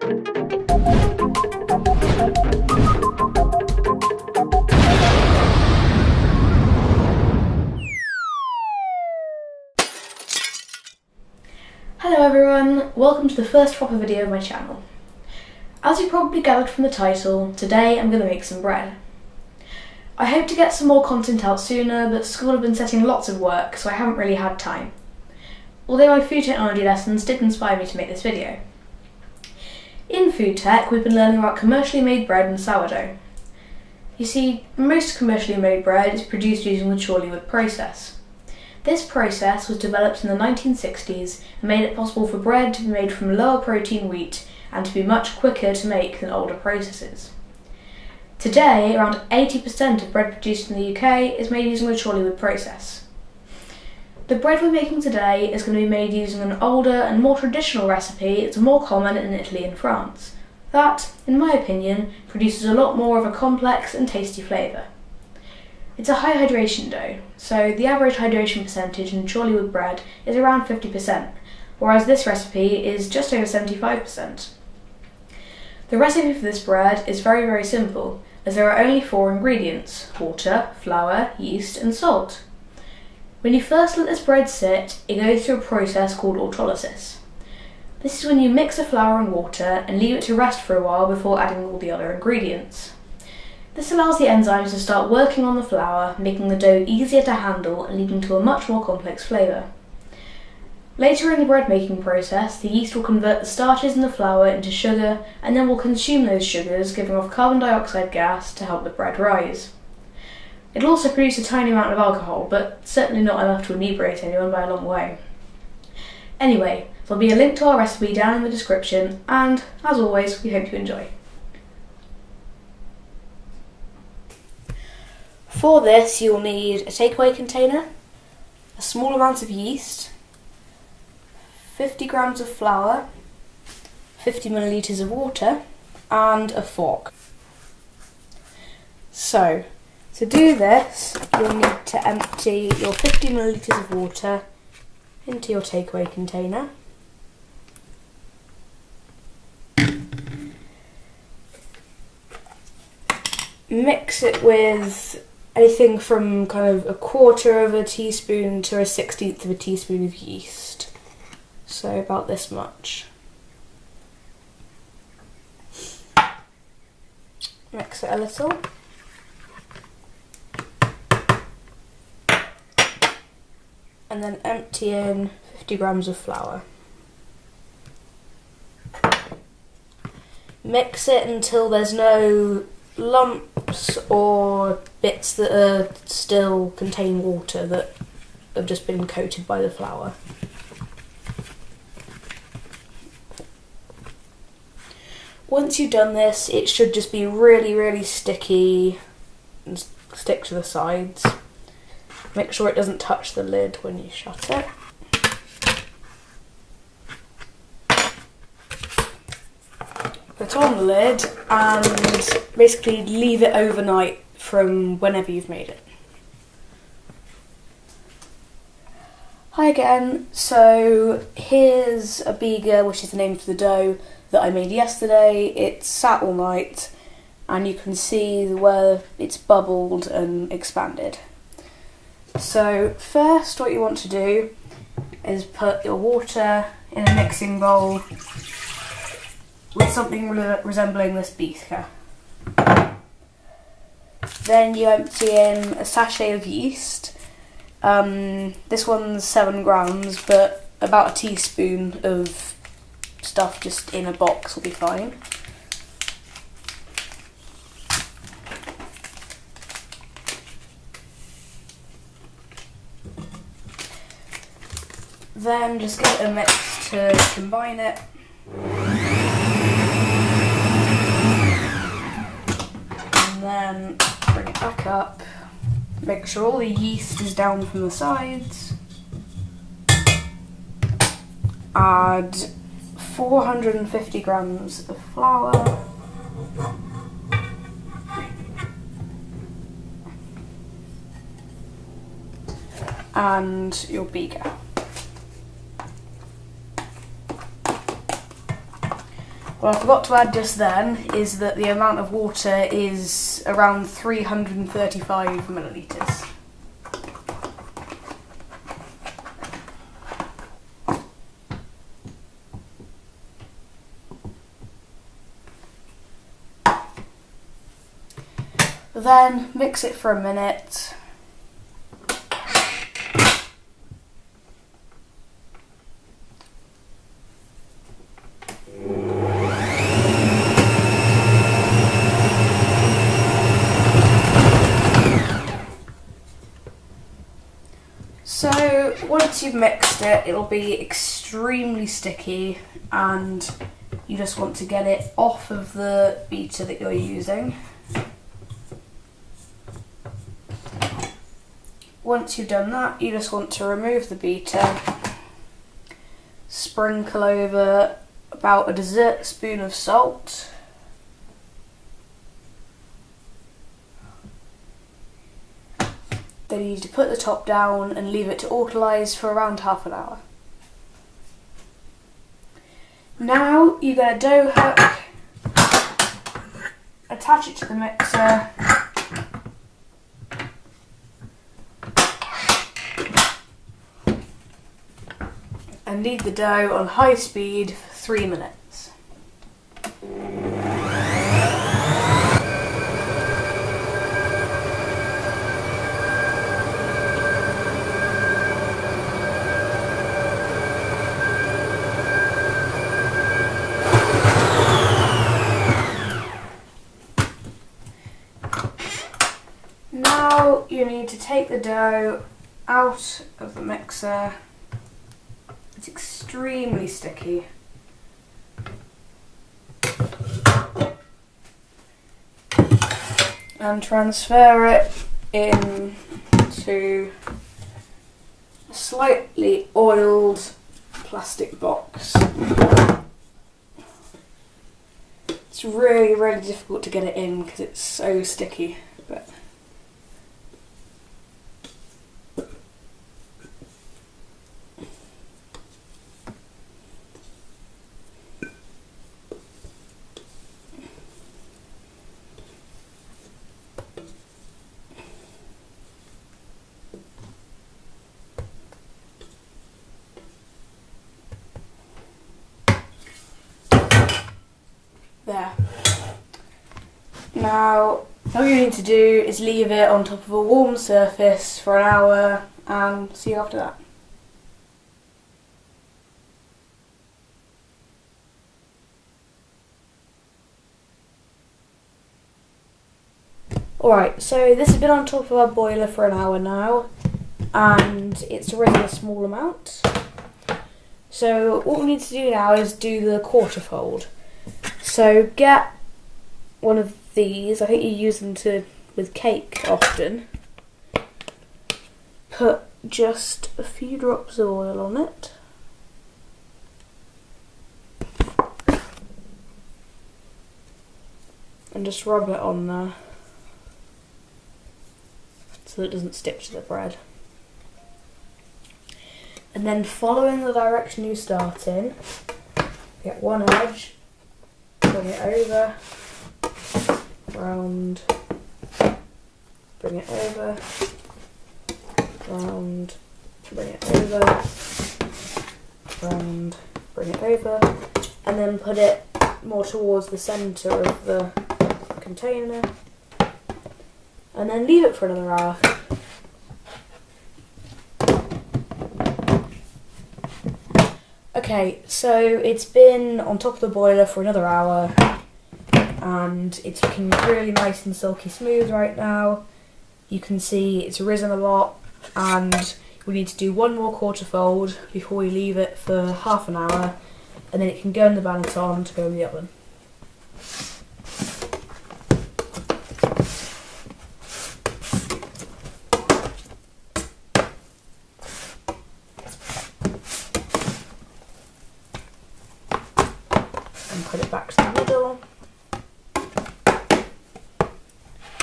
Hello everyone, welcome to the first proper video of my channel. As you probably gathered from the title, today I'm going to make some bread. I hope to get some more content out sooner, but school have been setting lots of work, so I haven't really had time. Although my food technology lessons did inspire me to make this video. In food tech, we've been learning about commercially made bread and sourdough. You see, most commercially made bread is produced using the Chorleywood process. This process was developed in the 1960s and made it possible for bread to be made from lower protein wheat and to be much quicker to make than older processes. Today, around 80% of bread produced in the UK is made using the Chorleywood process. The bread we're making today is going to be made using an older and more traditional recipe that's more common in Italy and France. That, in my opinion, produces a lot more of a complex and tasty flavour. It's a high hydration dough, so the average hydration percentage in Chorleywood bread is around 50%, whereas this recipe is just over 75%. The recipe for this bread is very simple, as there are only 4 ingredients: water, flour, yeast and salt. When you first let this bread sit, it goes through a process called autolysis. This is when you mix the flour and water and leave it to rest for a while before adding all the other ingredients. This allows the enzymes to start working on the flour, making the dough easier to handle and leading to a much more complex flavour. Later in the bread making process, the yeast will convert the starches in the flour into sugar and then will consume those sugars, giving off carbon dioxide gas to help the bread rise. It'll also produce a tiny amount of alcohol, but certainly not enough to inebriate anyone by a long way. Anyway, there'll be a link to our recipe down in the description, and as always, we hope you enjoy. For this, you'll need a takeaway container, a small amount of yeast, 50 grams of flour, 50 millilitres of water, and a fork. So, to do this, you'll need to empty your 50 millilitres of water into your takeaway container. Mix it with anything from kind of 1/4 of a teaspoon to 1/16 of a teaspoon of yeast. So about this much. Mix it a little. And then empty in 50 grams of flour. Mix it until there's no lumps or bits that are still contain water that have just been coated by the flour. Once you've done this, it should just be really sticky and stick to the sides. Make sure it doesn't touch the lid when you shut it. Put on the lid and basically leave it overnight from whenever you've made it. Hi again, so here's a bogged, which is the name for the dough, that I made yesterday. It's sat all night and you can see where it's bubbled and expanded. So first what you want to do is put your water in a mixing bowl with something resembling this beaker. Then you empty in a sachet of yeast. This one's 7 grams, but about a teaspoon of stuff just in a box will be fine. Then just give it a mix to combine it. And then bring it back up. Make sure all the yeast is down from the sides. Add 450 grams of flour. And your beaker. What I forgot to add just then is that the amount of water is around 335 millilitres. Then mix it for a minute. So once you've mixed it, it'll be extremely sticky and you just want to get it off of the beater that you're using. Once you've done that, you just want to remove the beater, sprinkle over about a dessert spoon of salt, then you need to put the top down and leave it to alkalise for around half an hour. Now you get a dough hook, attach it to the mixer, and knead the dough on high speed for 3 minutes. Now you need to take the dough out of the mixer. It's extremely sticky. And transfer it into a slightly oiled plastic box. It's really, really difficult to get it in because it's so sticky, but there. Now, all you need to do is leave it on top of a warm surface for an hour and see you after that. Alright, so this has been on top of our boiler for an hour now and it's risen a small amount. So what we need to do now is do the quarter fold. So get one of these, I think you use them with cake often. Put just a few drops of oil on it. And just rub it on there so that it doesn't stick to the bread. And then following the direction you start in, get one edge, bring it over, round, bring it over, round, bring it over, round, bring it over, and then put it more towards the centre of the container, and then leave it for another hour. Okay, so it's been on top of the boiler for another hour and it's looking really nice and silky smooth right now. You can see it's risen a lot and we need to do one more quarter fold before we leave it for half an hour and then it can go in the banneton to go in the oven. And put it back to the middle.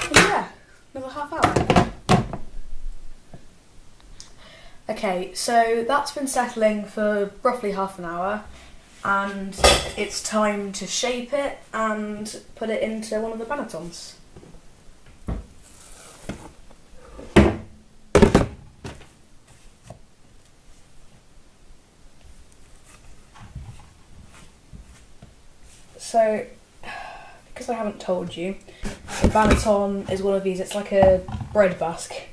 And yeah, another half hour. Okay, so that's been settling for roughly half an hour and it's time to shape it and put it into one of the bannetons. So, because I haven't told you, the banneton is one of these, it's like a bread basket.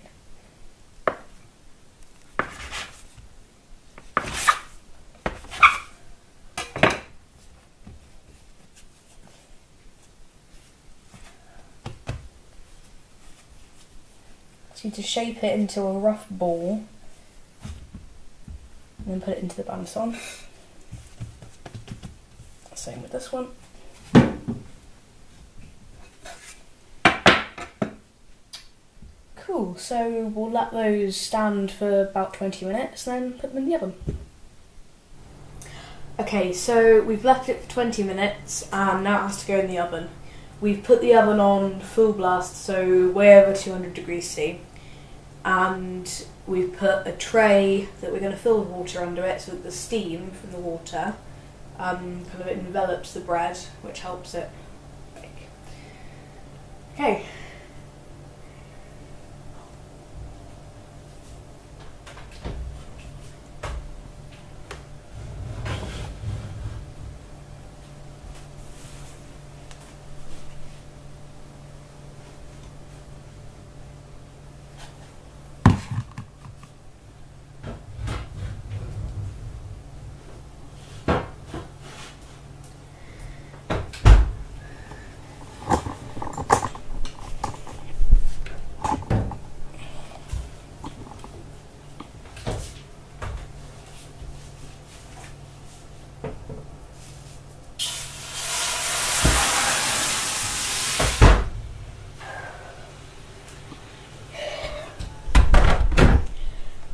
So to shape it into a rough ball, and then put it into the banneton. Same with this one. Cool, so we'll let those stand for about 20 minutes, then put them in the oven. Okay, so we've left it for 20 minutes and now it has to go in the oven. We've put the oven on full blast, so way over 200 degrees C. And we've put a tray that we're going to fill with water under it so that the steam from the water kind of envelops the bread, which helps it bake. Okay.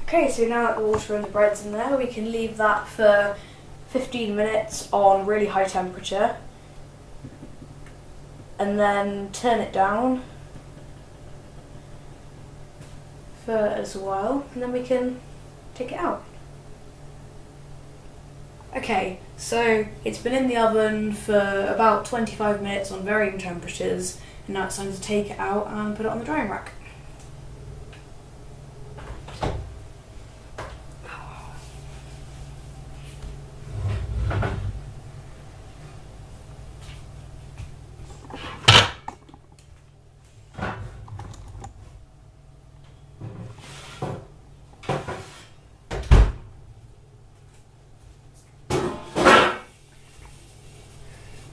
Okay, so now that the water and the bread's in there, we can leave that for 15 minutes on really high temperature and then turn it down for a little while and then we can take it out. Okay, so it's been in the oven for about 25 minutes on varying temperatures and now it's time to take it out and put it on the drying rack.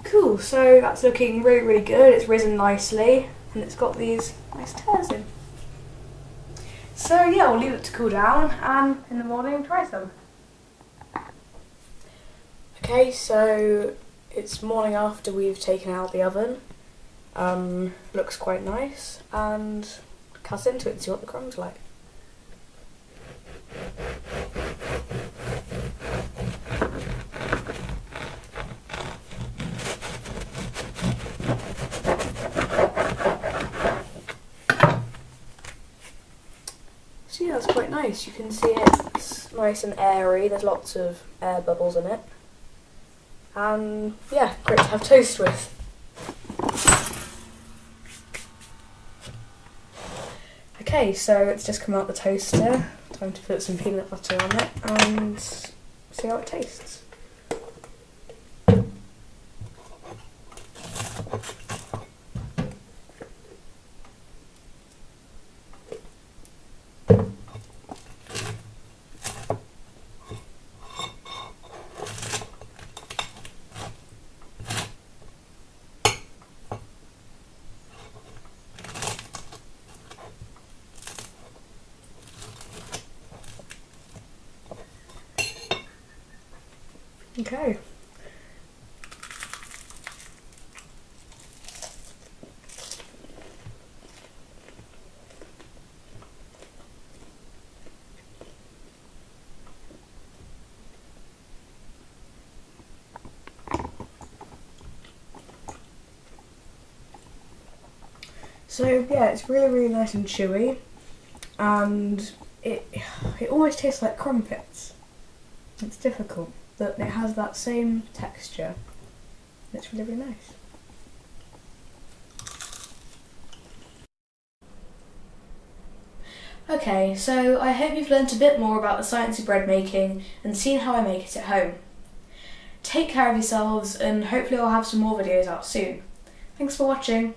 Cool, so that's looking really good. It's risen nicely and it's got these nice tears in. So yeah, we'll leave it to cool down and in the morning try some. Okay, so it's morning after we've taken out the oven. Looks quite nice and cut into it and see what the crumbs are like. So yeah, that's quite nice. You can see it's nice and airy. There's lots of air bubbles in it. And yeah, great to have toast with. Okay, so it's just come out the toaster. Time to put some peanut butter on it and see how it tastes. Okay. So yeah, it's really nice and chewy, and it almost tastes like crumpets. It's difficult. but it has that same texture. It's really, really nice. Okay, so I hope you've learnt a bit more about the science of bread making and seen how I make it at home. Take care of yourselves, and hopefully I'll have some more videos out soon. Thanks for watching.